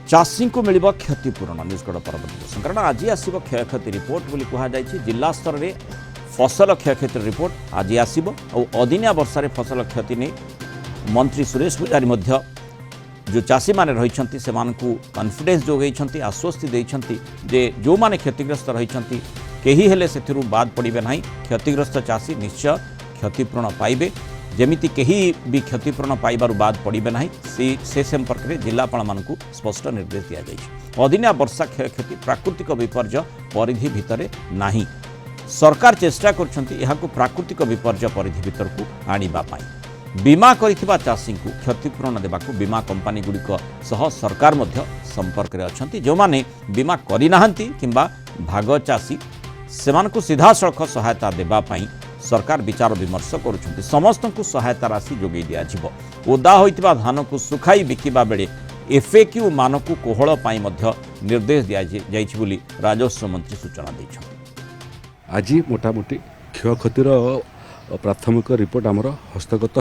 चाषी को मिल क्षतिपूरण न्यूजगढ़ परवर्त प्रश्न कारण आज आसो क्षयक्षति रिपोर्ट बोली कहुई जिला स्तर में फसल क्षयक्षति रिपोर्ट आज आसो अदिनिया वर्षा फसल क्षति नहीं मंत्री सुरेश पूजारी जो चाषी मैंने रही से कॉन्फिडेंस जोगई आश्वस्ति देती जे जो माने क्षतिग्रस्त रही कहीं हेले से बाद पड़े ना क्षतिग्रस्त चाषी निश्चय क्षतिपूरण पाइबे जमिति कहीं भी क्षतिपूरण पाइबारु बाद पड़े ना से संपर्क में जिलापाल मानक स्पष्ट निर्देश दि जाए। अदिनिया वर्षा क्षयक्षति प्राकृतिक विपर्य परिधि भितर नाही सरकार चेष्टा कर प्राकृतिक विपर्य परिधि भितर को आने बीमा करिथिबा चाषी को क्षतिपूरण देवाक बीमा कंपनी गुड़िक सह सरकार मध्य संपर्क में अच्छा जो माने बीमा करिनाहांती किंबा भाग चाषी सेमानकु सीधा सड़क सहायता देवाई सरकार विचार विमर्श करुछंती समस्त को सहायता राशि जोगई दिया ओदा होइतिबा धान को सुखाई बिकिबा बेले एफएक्यू मानक कोहल पाई मध्य निर्देश दिया जाइछि बोली राजस्व मंत्री सूचना दैछथि। आज मोटामोटी क्षयक्षतिर प्राथमिक रिपोर्ट आमर हस्तगत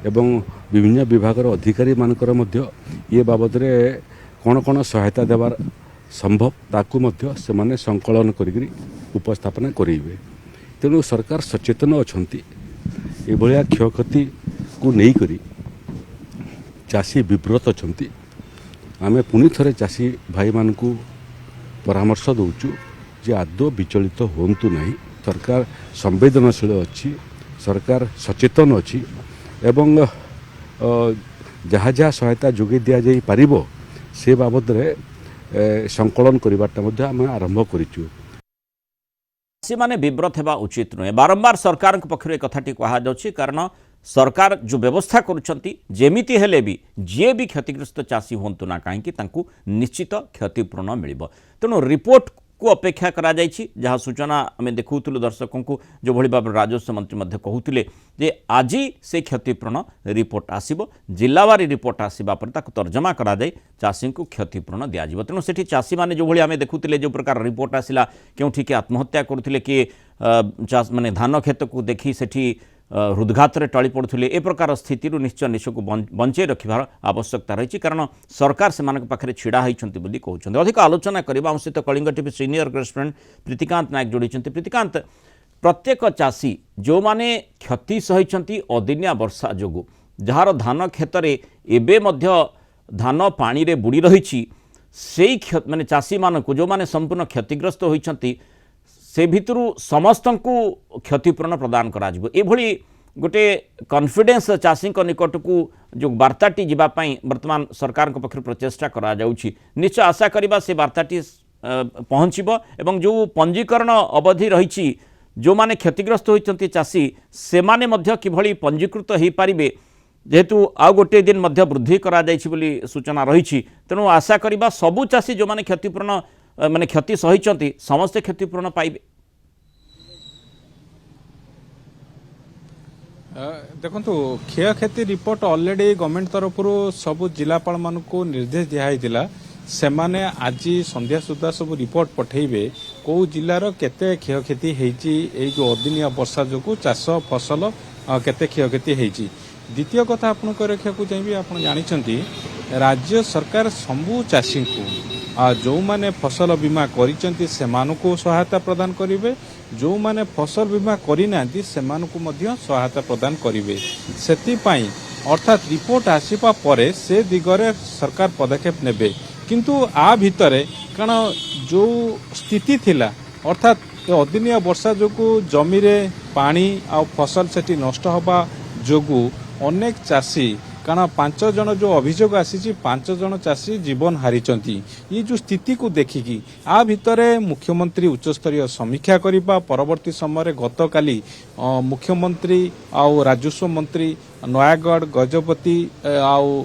एवं विभिन्न विभाग अधिकारी मानकर मध्य ये बाबद कौन कौन सहायता देवार संभव ताकू मध्य से संकलन करी उपस्थापना करेंगे। तेणु सरकार सचेतन अच्छा ये क्षयक्षति को नहीं चाषी विव्रत अच्छा आम पुणी थे चाषी भाई मान परामर्श दौचु जे आदौ विचलित हूँ ना सरकार संवेदनशील अच्छी सरकार सचेतन अच्छी एवं जहाँ जहाँ सहायता जोगे दि जाई पारिबो से बाबद संकलन करवाटा आम आरंभ करिचु। चाषी माने विव्रत हेबा उचित नुहे बारंबार सरकार पक्षर कथाटी कहुच्छी कारण सरकार जो व्यवस्था करुछंती जेमिति हेले भी जी भी क्षतिग्रस्त चाषी हूँ ना कहीं निश्चित क्षतिपूरण मिलिबो। तेणु रिपोर्ट को अपेक्षा करा जायछि जहाँ सूचना आम देखुलु दर्शकों को जो भली भाव राजस्व मंत्री मध्य कहते जे आज से क्षतिपूरण रिपोर्ट आसिबो जिलावारी रिपोर्ट आसिबा पर ताको तर्जमा करा जाय चाषी को क्षतिपूरण दिया जिवो। तेणु सेठी चाषी माने जो भली आम देखुले जो प्रकार रिपोर्ट आसिला केउठी के आत्महत्या करुथिले कि माने धान खेत को देखी सेठी हृदघात टली पड़ुले ए प्रकार स्थिति निश्चय निशको बंचे रखार आवश्यकता रही कारण सरकार से पाखे छिड़ा होती कहते। अधिक आलोचना करने सहित Kalinga TV senior correspondent Preetikant Nayak जोड़ी। प्रीतिकांत प्रत्येक चाषी जो माने क्षति सही अदिनिया वर्षा जोगु जार धान खेत धान पानी रे बुड़ी रही से माने चाषी मानक जो माने संपूर्ण क्षतिग्रस्त होती से भितरु समस्त को क्षतिपूरण प्रदान करा जिवो एभली गोटे कॉन्फिडेंस चाषी निकट को जो वार्ताटी जीवाई वर्तमान सरकार पक्ष प्रचेषा करा जाउछि निश्चय आशा करबा से वार्ताटी पहुँचब एवं जो पंजीकरण अवधि रही जो माने क्षतिग्रस्त होइछन्ति चाषी से माने मध्य किभली पंजीकृत हो पारिबे जेहेतु आउ गोटे दिन मध्य वृद्धि करा जाइछि बोली सूचना रही। तेणु आशा करबा सबु चाषी जो माने क्षतिपूरण माने क्षति सही समस्ते क्षतिपूरण पाइबे। देखो क्षयक्षति रिपोर्ट ऑलरेडी गवर्नमेंट तरफ सबू जिलापाल मान को निर्देश दिखाई से माने आज संध्या सुधा सब रिपोर्ट पठेबे कौ जिलार केते क्षयक्षति हेची ए जो अदिनिया वर्षा जो चाष फसल केते क्षयक्षति हेची। द्वितीय कथा आपको रखा चाहिए आप जानी राज्य सरकार सबू चाषी को जो माने फसल बीमा करिसेंती सेमानकु सहायता प्रदान करिवे जो माने फसल बीमा करिनांती सेमानकु मध्य सहायता प्रदान करिवे। सेति पई अर्थात रिपोर्ट आसीपा परे से दिगरे सरकार पदक्षेप नेबे किंतु आ भितरे कारण जो स्थिति थिला अर्थात अदिनिया वर्षा जोगु जमी रे पानी आ फसल सेठी नष्ट होबा जोगु अनेक चाषी कारण 5 जन जो अभियोग आसी 5 जन चाषी जीवन हारिचंती ये जो स्थिति को देखिकी आ भितरे मुख्यमंत्री उच्चस्तरीय समीक्षा करिबा परवर्ती समय गतकाली मुख्यमंत्री आउ राजस्व मंत्री नयागढ़ गजपति आउ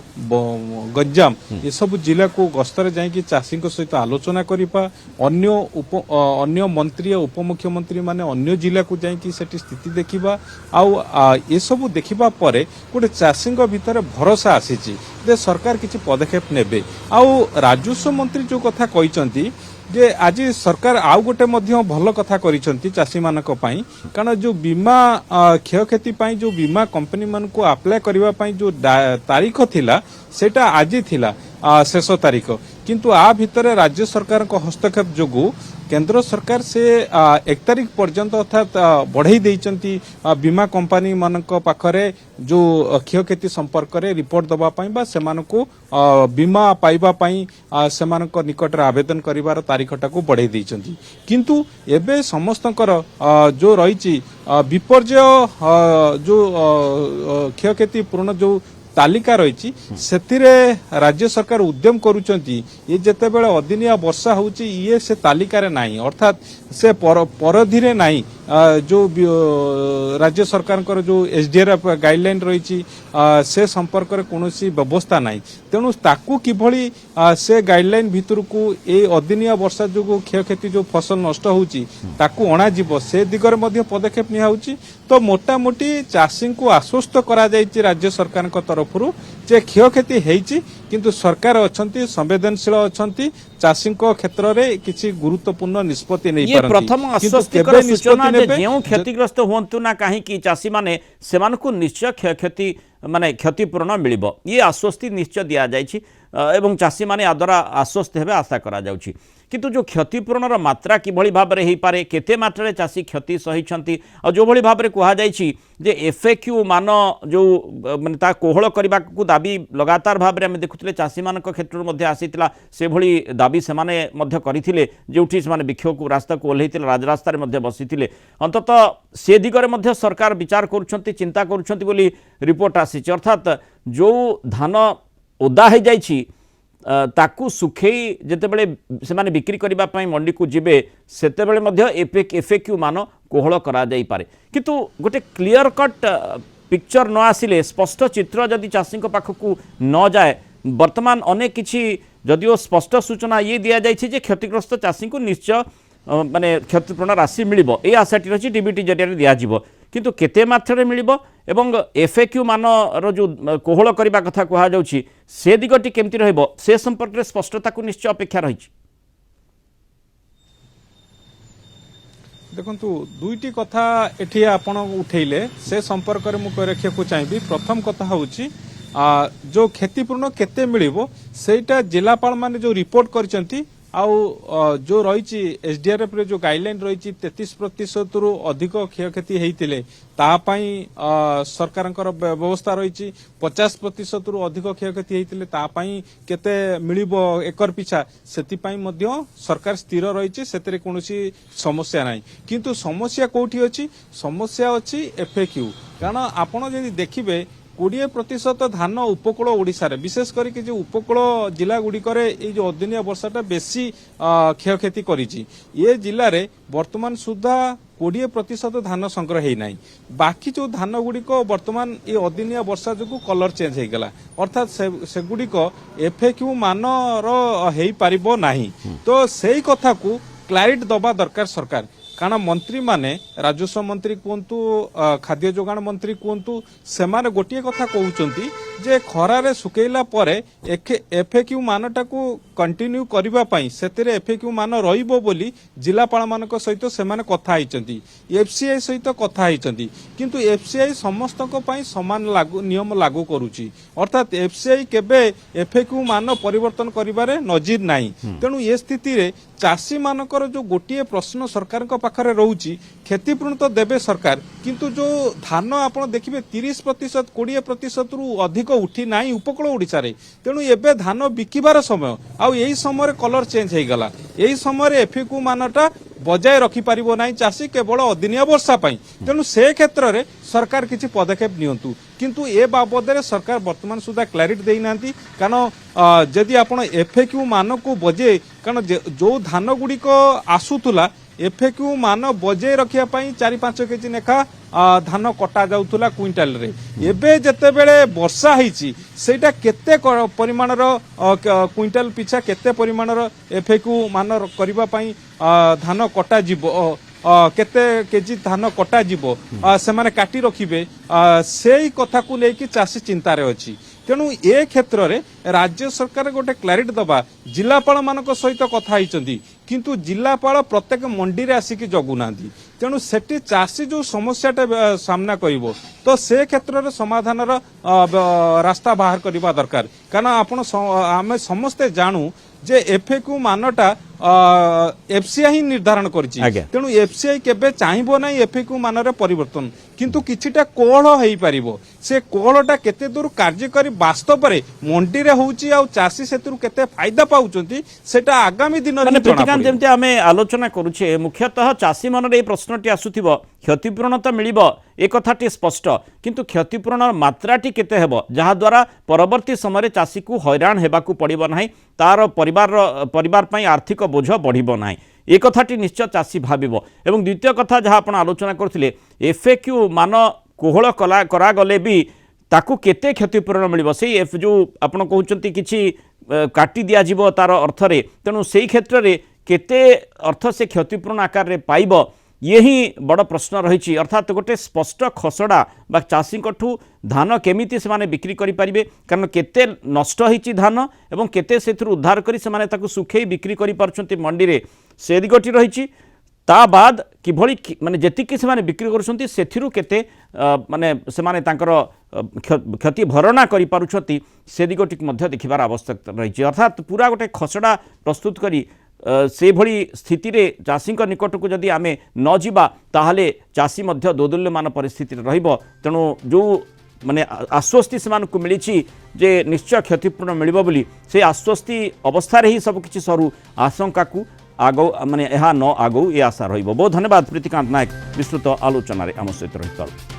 गंजाम ये सब जिला को गस्तर जाइए चाषी सहित आलोचना करिबा अन्य मंत्री उपमुख्यमंत्री माने अन्य जिला को जाइए स्थिति देखिबा आउ ये सब देखिबा परे गोटे चाषी भितर भरोसा आसीची जे सरकार किसी पदक्षेप नेबे आउ राजस्व मंत्री जो कथा कहिसंती जे आज सरकार आउ गोटे मध्य भल कथा करिसंती चासी मानक पई कारण जो बीमा क्षयक्षति पई जो बीमा कंपनी मान को अप्लाई करबा पई जो तारीख थिला सेटा आज थिला शेष तारीख किंतु आ भितर राज्य सरकार को हस्तक्षेप जोगु केंद्र सरकार से 1 तारीख पर्यंत अर्थात बढ़ई देइचंती बीमा कंपनी मानक पाखरे जो क्षयक्षति संपर्क रे रिपोर्ट दबा पई बा सेमानको बीमा पाइबा पई सेमानको निकट रे आवेदन करिवार तारीखटा को बढ़ई देइचंती किंतु एबे समस्तकर जो रहिची विपर्जय जो क्षयक्षति पूर्ण जो तालिका रही सेतिरे राज्य सरकार उद्यम करुचंती ये जेतेबेले अदिनिया वर्षा होउची ये से तालिका रे नाही अर्थात से परधि रे नाही जो राज्य सरकार जो एसडीआरएफ गाइडलाइन रही से संपर्क रे कोनोसी व्यवस्था नाही तेणु ताकू किभली से गाइडलाइन भितर को ए अदिनिया वर्षा जो क्षयक्षति जो फसल नष्ट होउची ताकू अणा जीव से दिगरे मध्य पदक्षेप निया होउची तो मोटा मोटी चाषी को आश्वस्त करा जायछि राज्य सरकार तरफ जे क्षयक्षति हेइछि किंतु सरकार अछंती संवेदनशील अछंती चाषी क्षेत्र में किसी गुरुत्वपूर्ण निष्पत्ति नहीं ये प्रथम आश्वस्तिकर सूचना जे जेउ क्षतिग्रस्त हुंतु ना काहे कि चाषी माने सेमानकु निश्चय क्षयक्षति माने क्षतिपूर्ण मिलिबो ये आश्वस्ति निश्चय दिया जायछि एवं चाषी माने आद्वारा आश्वस्त हेबे आशा करा जाउछि किंतु जो क्षतिपूरणर मात्रा किभली भाबरे हेई पारे केते मात्रा चाषी क्षति सहिछंती और जो भली भाबरे कुहा जायछि जे एफएक्यू मान जो माने ता कोहळ करबा को दाबी लगातार भाबरे हम देखुतले चाषी मानक क्षेत्र मध्ये आसीतला से भली दाबी से माने मध्ये करिथिले जेउठी से माने विक्षोभ को रास्ता को ओल्हेतिले राजरास्ता रे मध्ये बसिथिले अंततः से दिगरे मध्ये सरकार विचार करूछंती चिंता करूछंती बोली रिपोर्ट आसी अर्थात जो धान ओदा हे जायछि ताकू सुखेई जेतेबेले से माने बिक्री करबा पई मंडी को जिबे सेतेबेले मध्ये एफएक्यू मान कोहळ करा जाई पारे किंतु गोटे क्लियर कट पिक्चर न आसिले स्पष्ट चित्र जदि चाषी पाखकू न जाए वर्तमान अनेक किछि जदिओ स्पष्ट सूचना ये दिया जायछि जे क्षतिग्रस्त चाषी को निश्चय माने क्षतिपूर्ण राशि मिलिबो ए आशाटी रछि डीबीटी जरिया दिया जिवो किंतु केते मात्रा मिलिबो एवं एफएक्यू मान रो जो कोहळ करबा कथा कुहा जाउछि से दिगटी केमति रहइबो से संपर्क रे स्पष्टता को निश्चय अपेक्षा रहिछि देखंतु दुईटी कथा एठी आपण उठेइले से संपर्क रे मु रखिया को चाहिबी प्रथम कथा होउछि जो क्षतिपूर्ण केते मिलिबो सेटा जिलापाल माने जो रिपोर्ट करचंती आउ जो रही एसडीआरएफ रे जो गाइडलाइन रही 33% रु अधिक क्षयक्षति होइतिले तापाई सरकारंकर व्यवस्था रही 50% रु अधिक क्षयक्षति होइतिले तापाई केते मिलिबो एकर पिछा सेति पाई मध्य सरकार स्थिर रही सेतरे कोनोसी समस्या नाही किंतु समस्या कोठी अछि समस्या अछि एफएक्यू कारण आपण जदि देखिबे 20% धान उपकूल ओडिशा रे विशेष करके जो उपकूल जिला गुड़िक जो अदिनिया वर्षाटा बेसी क्षयक्षति करिछि ये जिले रे वर्तमान सुधा 20% धान संग्रह है नहीं बाकी जो धान गुड़िक वर्तमान ये अदिनिया वर्षा जो कलर चेंज हो गला अर्थात से गुड़िक एफएक्यू मान रही पारिबो नाही तो सेही कथा को क्लारिटी दबा दरकार सरकार कारण मंत्री माने राजस्व मंत्री कहतु खाद्य जोगाण मंत्री कहतु से माने गोटे कथा कहउचंती जे खरारे सुकेला परे एफएक्यू मानटा को कंटिन्यू करबा पई सेतेरे एफएक्यू मान रहिबो बोली जिलापाल मानक सहित से माने कथा आइचंती एफसीआई सहित कथा आइचंती किंतु एफसीआई समस्त को पई समान लागू नियम लागू करूची अर्थात एफसीआई केबे एफएक्यू मान परिवर्तन करिबारे नजीर नाही तेनु ए स्थिति रे चाषी मानकर जो गोटे प्रश्न सरकार पाखरे रोची क्षतिपूर्ण तो देवे सरकार किंतु जो धान आप देखिए 30% 20% रु अधिक उठी ना उपकूल ओडिशा रे तेणु एबे धान बिकिबार समय आउ यही समय कलर चेंज हो गला यही समय एफएक्यू मानटा बजाय रखि पारिबो नाही चाषी केवल अदिनिया वर्षा पाई तेणु से क्षेत्र में सरकार किसी पदक्षेप नियंतु किंतु ए बाबद रे सरकार वर्तमान सुधा क्लारिटी देई नांती कारण जदि आपण एफएक्यू मान को बजे कारण जो धान गुड़िक आसुतुला एफएक्यू मान बजे रखिया पई 4-5 केजी नेखा धान कटा जाउथुला क्विंटाल रे एबे जेतेबेले वर्षा हिची सेटा केते परिमाणर क्विंटाल पिछा केते परिमाणर एफएक्यू मान करबा पई धान कटा जीवो केते केजी धान कटा जीवो से माने काटी रखिबे सेही कथा को लेकी चाषी चिंता रे अछि तेणु ए क्षेत्र में राज्य सरकार गोटे क्लारिटी दबा जिलापाल मानक सहित कथा होइचंदी किंतु जिलापाल प्रत्येक मंडी रे आसिक जगुना तेणु सेठी चाषी जो समस्याटा सामना करिवो तो से क्षेत्र रे समाधान रास्ता बाहर करबा दरकार कारण आपण आमे समस्ते जानू जे एफएक्यू मानटा एफसीआई ही निर्धारण करछि तेणु एफसीआई केबे चाहिबो नै एफएक्यू मानरे परिवर्तन किंतु किछिटा कोहळ हेई परिबो से कोहळटा केते दूर कार्यकारी वास्तव रे मंडी रे होउछि आ चासी सेतुरु केते फायदा पाउचंती सेटा आगामी दिन रे प्रतिकांत जेमते आमे आलोचना करूछे मुख्यतः चासी मनरे ए प्रश्नटी आसुथिबो क्षतिपूरण तो मिलिबो ए कथाटी स्पष्ट किंतु क्षतिपूरण मात्राटी केते हेबो जहा द्वारा परवर्ती समय चासी को हैरान हेबाकू पड़िबो नाही तार परिवार पई आर्थिक बोझ बढ़िबो नाही ए कथाटी निश्चय चासी भाबिबो एवं द्वितीय कथा जहा आपण आलोचना करथिले एफएक्यू मान कोहळ करा गले भी ताकू केते क्षतिपूरण मिलिबो सेही एफ जो आपण कहउचंती किछि काटी दिया जिवो तार अर्थ रे तेणु सेही क्षेत्र रे केते अर्थ से क्षतिपूरण आकार रे पाइबो ये ही बड़ प्रश्न रही अर्थात गोटे स्पष्ट खसड़ा बा चाषी धान केमिति से माने बिक्री करि परिबे कारण केते नष्ट होईची धान एवं केते सेथुर उद्धार करी से माने ताकू सुखेई बिक्री करि पारछंती मंडी रे से दिगटी रही ता बाद किभଳି माने जेतिकी से माने बिक्री करूछंती सेथिरु केते माने से माने तांकर क्षति भरणा करि पारुछंती से दिगटी मध्य देखिबार आवश्यकता रही अर्थात पूरा गोटे खसड़ा प्रस्तुत करी से भली स्थिति रे चाषी निकट को जदि आमे न जिबा ताहले चाषी मध्य दोदुल्यमान परिस्थिति रहिबो तेणु जो माने आश्वस्ति से मानक मिली जे निश्चय क्षतिपूर्ण मिलिबो बोली से आश्वस्ति अवस्था रे ही सब किछि सरू आशंका को आगो माने एहा न आगो ए आशा रहिबो। बहुत धन्यवाद प्रीतिकांत नायक विस्तृत आलोचना रे आम सहित रहितल।